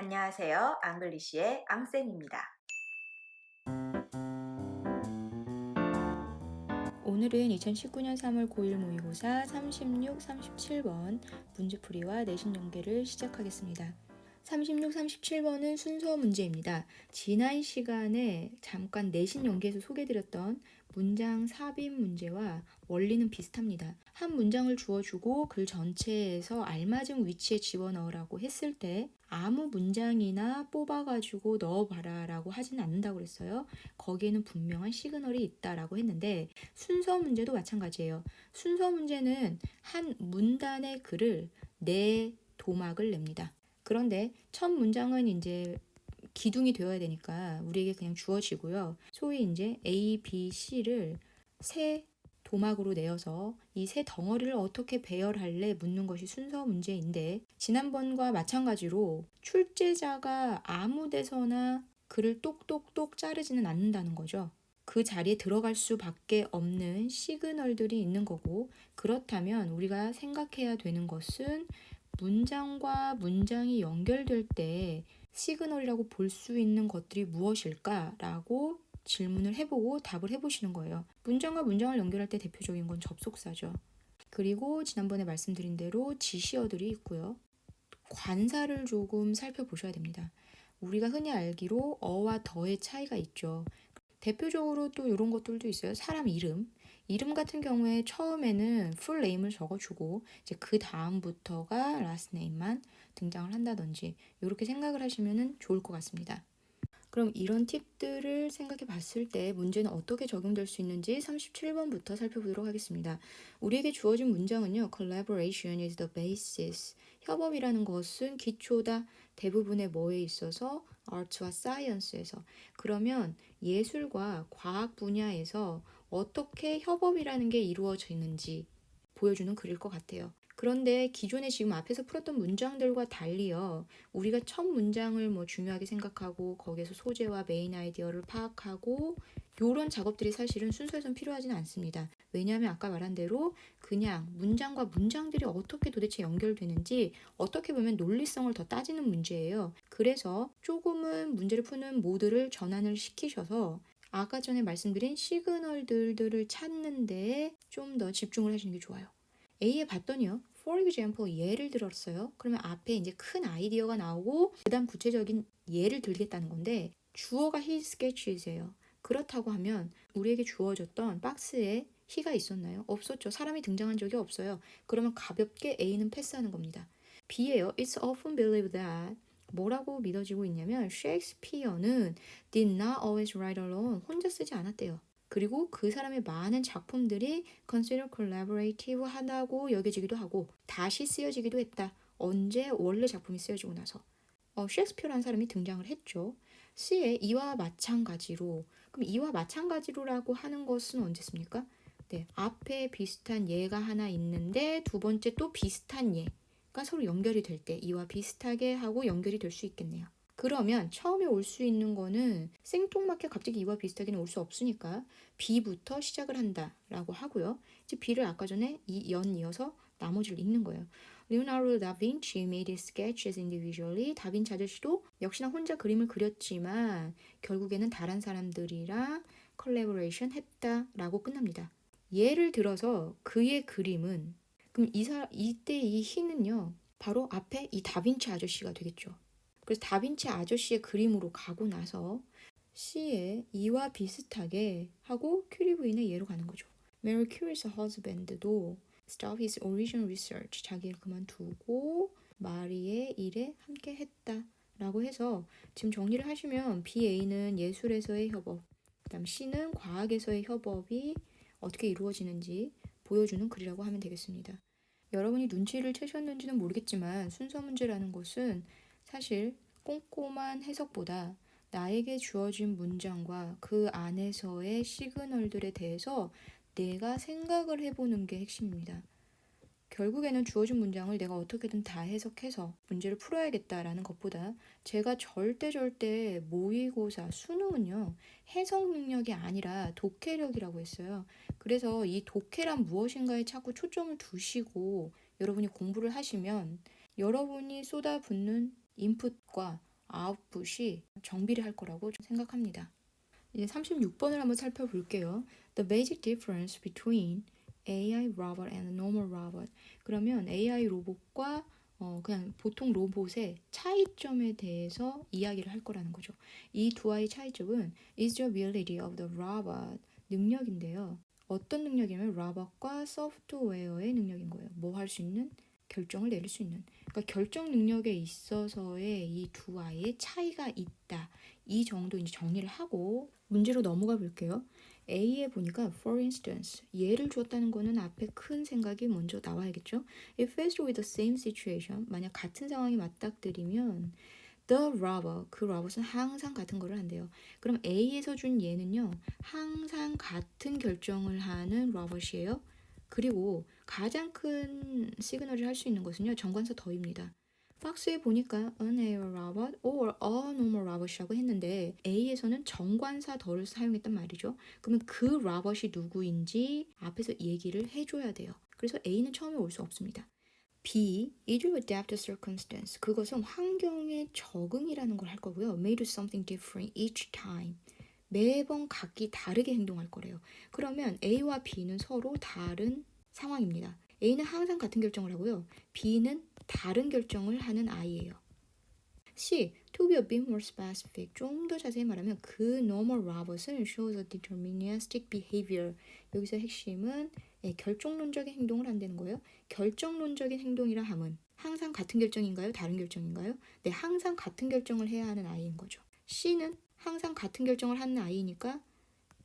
안녕하세요. 앙글리시의 앙쌤입니다. 오늘은 2019년 3월 고1 모의고사 36, 37번 문제풀이와 내신 연계를 시작하겠습니다. 36, 37번은 순서 문제입니다. 지난 시간에 잠깐 내신 연계에서 소개해드렸던 문장 삽입 문제와 원리는 비슷합니다. 한 문장을 주어주고 글 전체에서 알맞은 위치에 집어넣으라고 했을 때 아무 문장이나 뽑아가지고 넣어봐라 라고 하진 않는다고 그랬어요. 거기에는 분명한 시그널이 있다라고 했는데 순서 문제도 마찬가지예요. 순서 문제는 한 문단의 글을 네 도막을 냅니다. 그런데 첫 문장은 이제 기둥이 되어야 되니까 우리에게 그냥 주어지고요. 소위 이제 A, B, C를 세 도막으로 내어서 이 세 덩어리를 어떻게 배열할래 묻는 것이 순서 문제인데 지난번과 마찬가지로 출제자가 아무 데서나 글을 똑똑똑 자르지는 않는다는 거죠. 그 자리에 들어갈 수밖에 없는 시그널들이 있는 거고 그렇다면 우리가 생각해야 되는 것은 문장과 문장이 연결될 때 시그널이라고 볼 수 있는 것들이 무엇일까라고 질문을 해보고 답을 해보시는 거예요. 문장과 문장을 연결할 때 대표적인 건 접속사죠. 그리고 지난번에 말씀드린 대로 지시어들이 있고요. 관사를 조금 살펴보셔야 됩니다. 우리가 흔히 알기로 어와 더의 차이가 있죠. 대표적으로 또 이런 것들도 있어요. 사람 이름. 이름 같은 경우에 처음에는 풀 네임을 적어주고 이제 그 다음부터가 라스트 네임만 등장을 한다든지 이렇게 생각을 하시면 좋을 것 같습니다. 그럼 이런 팁들을 생각해 봤을 때 문제는 어떻게 적용될 수 있는지 37번부터 살펴보도록 하겠습니다. 우리에게 주어진 문장은요. Collaboration is the basis. 협업이라는 것은 기초다. 대부분의 뭐에 있어서 art와 science에서. 그러면 예술과 과학 분야에서 어떻게 협업이라는 게 이루어지는지 보여주는 글일 것 같아요. 그런데 기존에 지금 앞에서 풀었던 문장들과 달리요. 우리가 첫 문장을 중요하게 생각하고 거기에서 소재와 메인 아이디어를 파악하고 이런 작업들이 사실은 순서에선 필요하지는 않습니다. 왜냐하면 아까 말한 대로 그냥 문장과 문장들이 어떻게 도대체 연결되는지 어떻게 보면 논리성을 더 따지는 문제예요. 그래서 조금은 문제를 푸는 모드를 전환을 시키셔서 아까 전에 말씀드린 시그널들을 찾는 데에 좀 더 집중을 하시는 게 좋아요. A에 봤더니요. For example, 예를 들었어요. 그러면 앞에 이제 큰 아이디어가 나오고 그 다음 구체적인 예를 들겠다는 건데 주어가 his sketches예요. 그렇다고 하면 우리에게 주어졌던 박스에 he가 있었나요? 없었죠. 사람이 등장한 적이 없어요. 그러면 가볍게 A는 패스하는 겁니다. B예요. It's often believed that 뭐라고 믿어지고 있냐면 셰익스피어는 did not always write alone. 혼자 쓰지 않았대요. 그리고 그 사람의 많은 작품들이 consider collaborative 하다고 여겨지기도 하고 다시 쓰여지기도 했다. 언제? 원래 작품이 쓰여지고 나서. 셰익스피어라는 사람이 등장을 했죠. C에 이와 마찬가지로. 그럼 이와 마찬가지로라고 하는 것은 언제 씁니까? 네, 앞에 비슷한 예가 하나 있는데 두 번째 또 비슷한 예가 서로 연결이 될 때 이와 비슷하게 하고 연결이 될 수 있겠네요. 그러면 처음에 올 수 있는 거는 생뚱맞게 갑자기 이와 비슷하게는 올 수 없으니까 B부터 시작을 한다라고 하고요. 이제 B를 아까 전에 이어서 나머지를 읽는 거예요. Leonardo da Vinci made his sketches individually. 다빈치 아저씨도 역시나 혼자 그림을 그렸지만 결국에는 다른 사람들이랑 컬래버레이션 했다라고 끝납니다. 예를 들어서 그의 그림은 그럼 이때 이 히는요. 바로 앞에 이 다빈치 아저씨가 되겠죠. 그래서 다빈치 아저씨의 그림으로 가고 나서 C의 이와 비슷하게 하고 큐리 부인의 예로 가는 거죠. Mary Curie's husband도 stop his original research. 자기 일 그만두고 마리의 일에 함께 했다. 라고 해서 지금 정리를 하시면 BA는 예술에서의 협업, 그 다음 C는 과학에서의 협업이 어떻게 이루어지는지 보여주는 글이라고 하면 되겠습니다. 여러분이 눈치를 채셨는지는 모르겠지만 순서 문제라는 것은 사실 꼼꼼한 해석보다 나에게 주어진 문장과 그 안에서의 시그널들에 대해서 내가 생각을 해보는 게 핵심입니다. 결국에는 주어진 문장을 내가 어떻게든 다 해석해서 문제를 풀어야겠다라는 것보다 제가 절대 모의고사 수능은요 해석 능력이 아니라 독해력이라고 했어요. 그래서 이 독해란 무엇인가에 자꾸 초점을 두시고 여러분이 공부를 하시면 여러분이 쏟아붓는 인풋과 아웃풋이 정비례할 거라고 생각합니다. 이제 36번을 한번 살펴볼게요. The basic difference between AI robot and normal robot. 그러면 AI 로봇과 그냥 보통 로봇의 차이점에 대해서 이야기를 할 거라는 거죠. 이 두 아이의 차이점은 is the ability of the robot, 능력인데요. 어떤 능력이냐면 로봇과 소프트웨어의 능력인 거예요. 뭐 할 수 있는? 결정을 내릴 수 있는. 그러니까 결정 능력에 있어서의 이 두 아이의 차이가 있다. 이 정도 이제 정리를 하고 문제로 넘어가 볼게요. A에 보니까 for instance 예를 주었다는 거는 앞에 큰 생각이 먼저 나와야겠죠. If faced with the same situation, 만약 같은 상황이 맞닥뜨리면 the robot, 그 로봇은 항상 같은 거를 한대요. 그럼 A에서 준 예는요. 항상 같은 결정을 하는 로봇이에요. 그리고 가장 큰 시그널을 할 수 있는 것은요. 정관사 더입니다. 박스에 보니까 an AI robot or a normal robot이라고 했는데 A에서는 정관사 더를 사용했단 말이죠. 그러면 그 로봇이 누구인지 앞에서 얘기를 해줘야 돼요. 그래서 A는 처음에 올 수 없습니다. B, it will adapt to circumstance. 그것은 환경에 적응이라는 걸 할 거고요. May do something different each time. 매번 각기 다르게 행동할 거래요. 그러면 A와 B는 서로 다른 상황입니다. A는 항상 같은 결정을 하고요. B는 다른 결정을 하는 아이예요. C. To be a bit more specific. 좀 더 자세히 말하면 그 normal robot은 shows a deterministic behavior. 여기서 핵심은 결정론적인 행동을 한다는 거예요. 결정론적인 행동이라 함은 항상 같은 결정인가요? 다른 결정인가요? 네, 항상 같은 결정을 해야 하는 아이인 거죠. C는 항상 같은 결정을 하는 아이니까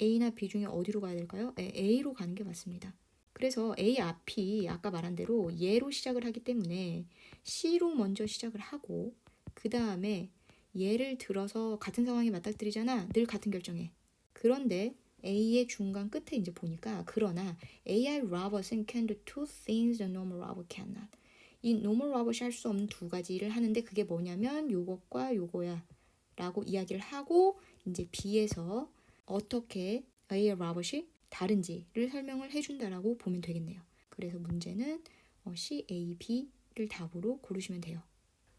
A나 B 중에 어디로 가야 될까요? 네, A로 가는 게 맞습니다. 그래서 A 앞이 아까 말한 대로 예로 시작을 하기 때문에 C로 먼저 시작을 하고 그 다음에 예를 들어서 같은 상황이 맞닥뜨리잖아. 늘 같은 결정해. 그런데 A의 중간 끝에 이제 보니까 그러나 AI robot은 can do two things the normal robot cannot. 이 normal robot이 할 수 없는 두 가지를 하는데 그게 뭐냐면 요것과 요거야 라고 이야기를 하고 이제 B에서 어떻게 AI robot이 다른지를 설명을 해준다라고 보면 되겠네요. 그래서 문제는 C, A, B를 답으로 고르시면 돼요.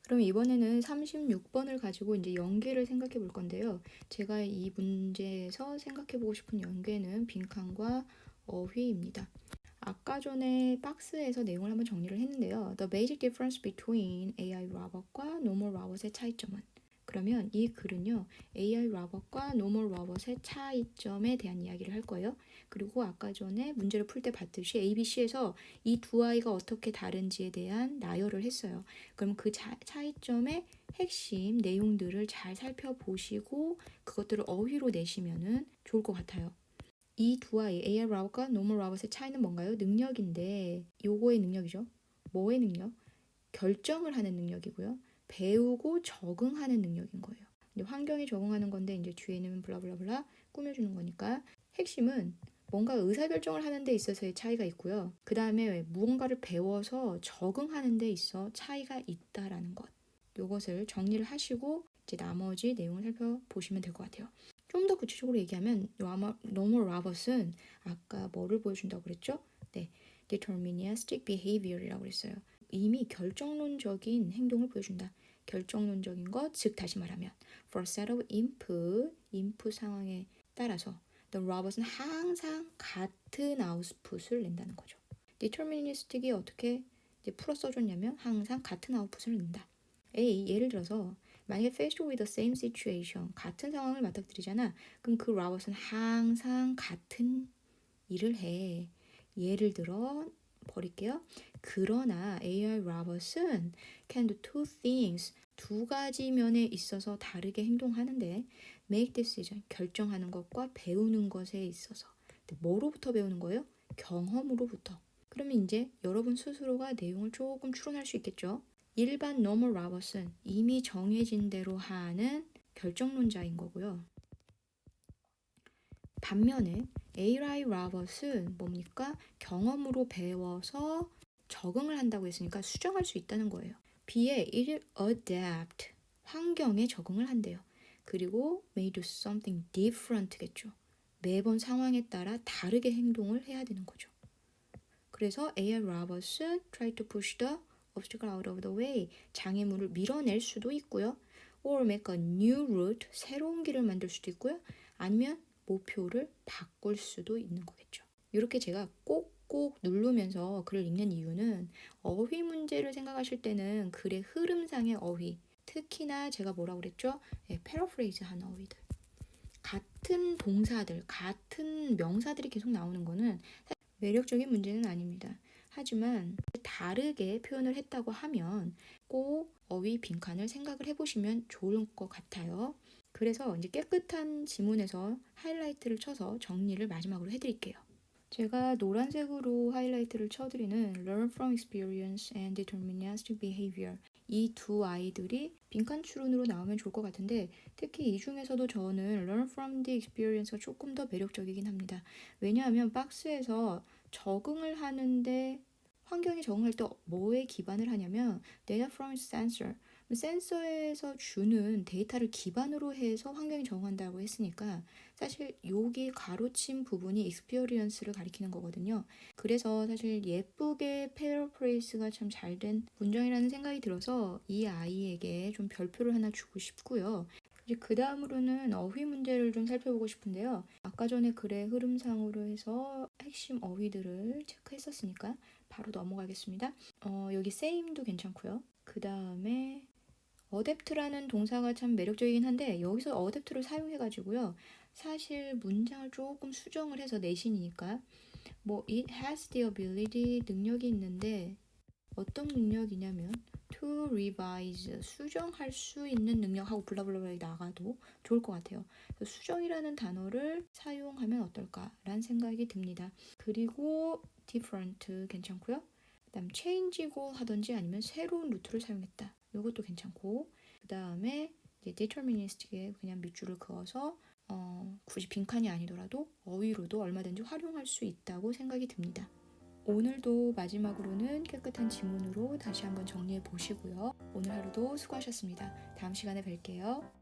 그럼 이번에는 36번을 가지고 이제 연계를 생각해 볼 건데요. 제가 이 문제에서 생각해 보고 싶은 연계는 빈칸과 어휘입니다. 아까 전에 박스에서 내용을 한번 정리를 했는데요. The basic difference between AI robot과 normal robot의 차이점은? 그러면 이 글은요. AI 로봇과 normal 로봇의 차이점에 대한 이야기를 할 거예요. 그리고 아까 전에 문제를 풀 때 봤듯이 ABC에서 이 두 아이가 어떻게 다른지에 대한 나열을 했어요. 그럼 그 차이점의 핵심 내용들을 잘 살펴보시고 그것들을 어휘로 내시면 좋을 것 같아요. 이 두 아이, AI 로봇과 normal 로봇의 차이는 뭔가요? 능력인데 요거의 능력이죠. 뭐의 능력? 결정을 하는 능력이고요. 배우고 적응하는 능력인 거예요. 근데 환경에 적응하는 건데 이제 뒤에는 블라블라블라 꾸며주는 거니까 핵심은 뭔가 의사결정을 하는 데 있어서의 차이가 있고요. 그 다음에 무언가를 배워서 적응하는 데 있어 차이가 있다라는 것. 이것을 정리를 하시고 이제 나머지 내용을 살펴보시면 될 것 같아요. 좀 더 구체적으로 얘기하면 normal robot은 아까 뭐를 보여준다고 그랬죠? 네, deterministic behavior이라고 그랬어요. 이미 결정론적인 행동을 보여준다. 결정론적인 것, 즉 다시 말하면 for a set of input 상황에 따라서 the robot은 항상 같은 아웃풋을 낸다는 거죠. deterministic이 어떻게 이제 풀어 써줬냐면 항상 같은 아웃풋을 낸다. A, 예를 들어서 만약에 faced with the same situation, 같은 상황을 맞닥뜨리잖아. 그럼 그 로봇은 항상 같은 일을 해. 예를 들어 버릴게요. 그러나 AI 로봇은 can do two things, 두 가지 면에 있어서 다르게 행동하는데 make decision, 결정하는 것과 배우는 것에 있어서 뭐로부터 배우는 거예요? 경험으로부터. 그러면 이제 여러분 스스로가 내용을 조금 추론할 수 있겠죠? 일반 normal 로봇은 이미 정해진 대로 하는 결정론자인 거고요. 반면에 AI 로봇은 뭡니까? 경험으로 배워서 적응을 한다고 했으니까 수정할 수 있다는 거예요. B에 it adapt, 환경에 적응을 한대요. 그리고 may do something different겠죠. 매번 상황에 따라 다르게 행동을 해야 되는 거죠. 그래서 AI 로봇은 try to push the obstacle out of the way, 장애물을 밀어낼 수도 있고요. or make a new route, 새로운 길을 만들 수도 있고요. 아니면 목표를 바꿀 수도 있는 거겠죠. 이렇게 제가 꼭꼭 누르면서 글을 읽는 이유는 어휘 문제를 생각하실 때는 글의 흐름상의 어휘, 특히나 제가 뭐라고 그랬죠? 패러프레이즈한 어휘들. 같은 동사들, 같은 명사들이 계속 나오는 거는 매력적인 문제는 아닙니다. 하지만 다르게 표현을 했다고 하면 꼭 어휘 빈칸을 생각을 해보시면 좋을 것 같아요. 그래서 이제 깨끗한 지문에서 하이라이트를 쳐서 정리를 마지막으로 해드릴게요. 제가 노란색으로 하이라이트를 쳐드리는 Learn from experience and deterministic behavior, 이 두 아이들이 빈칸 추론으로 나오면 좋을 것 같은데 특히 이 중에서도 저는 Learn from the experience가 조금 더 매력적이긴 합니다. 왜냐하면 박스에서 적응을 하는데 환경에 적응할 때 뭐에 기반을 하냐면 data from sensor, 센서에서 주는 데이터를 기반으로 해서 환경에 적응한다고 했으니까 사실 여기 가로친 부분이 experience를 가리키는 거거든요. 그래서 사실 예쁘게 paraphras가 참 잘 된 문장이라는 생각이 들어서 이 아이에게 좀 별표를 하나 주고 싶고요. 이제 그 다음으로는 어휘 문제를 좀 살펴보고 싶은데요. 아까 전에 글의 흐름상으로 해서 핵심 어휘들을 체크했었으니까 바로 넘어가겠습니다. 여기 same도 괜찮고요. 그 다음에 어댑트라는 동사가 참 매력적이긴 한데 여기서 어댑트를 사용해가지고요. 사실 문장을 조금 수정을 해서 내신이니까 뭐 it has the ability 능력이 있는데 어떤 능력이냐면 to revise 수정할 수 있는 능력하고 블라블라블라 나가도 좋을 것 같아요. 그래서 수정이라는 단어를 사용하면 어떨까라는 생각이 듭니다. 그리고 different 괜찮고요. 그다음 change goal 하든지 아니면 새로운 루트를 사용했다. 이것도 괜찮고 그 다음에 이제 deterministic에 그냥 밑줄을 그어서 굳이 빈칸이 아니더라도 어휘로도 얼마든지 활용할 수 있다고 생각이 듭니다. 오늘도 마지막으로는 깨끗한 지문으로 다시 한번 정리해 보시고요. 오늘 하루도 수고하셨습니다. 다음 시간에 뵐게요.